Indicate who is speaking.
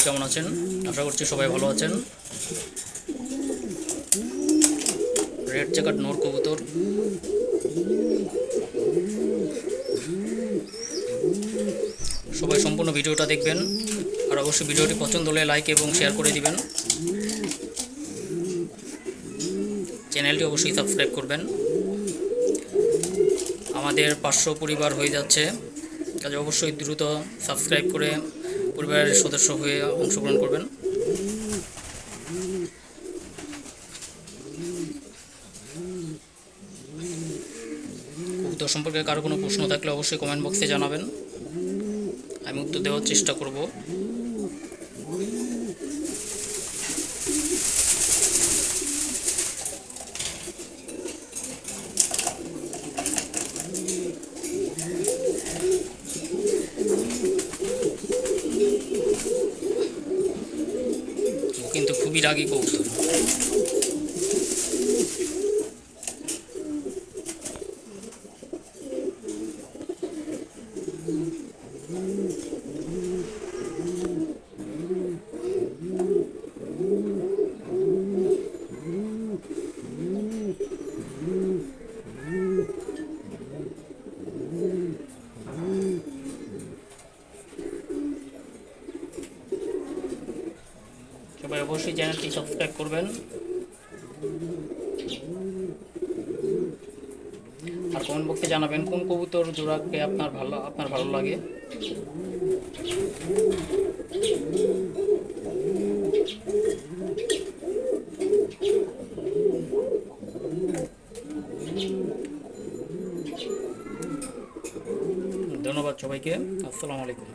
Speaker 1: কেমন আছেন? আশা করছি সবাই ভালো আছেন। রেড চেকার নর কবুতর, সবাই সম্পূর্ণ ভিডিওটা দেখবেন। আর অবশ্যই ভিডিওটি পছন্দ হলে লাইক এবং শেয়ার করে দিবেন। চ্যানেলটি অবশ্যই সাবস্ক্রাইব করবেন। আমাদের 500 পরিবার হয়ে যাচ্ছে, কাজে অবশ্যই দ্রুত সাবস্ক্রাইব করে পরিবারের সদস্য হয়ে অংশগ্রহণ করবেন। কবুতর সম্পর্কে কারো কোনো প্রশ্ন থাকলে অবশ্যই কমেন্ট বক্সে জানাবেন, আমি উত্তর দেওয়ার চেষ্টা করব। ও কিন্তু খুবই রাগী কবুতর। সবাই অবশ্যই চ্যানেলটি সাবস্ক্রাইব করবেন। আর কমেন্ট বক্সে জানাবেন কোন কবুতর জোড়াকে আপনার ভালো লাগে। ধন্যবাদ সবাইকে। আসসালামু আলাইকুম।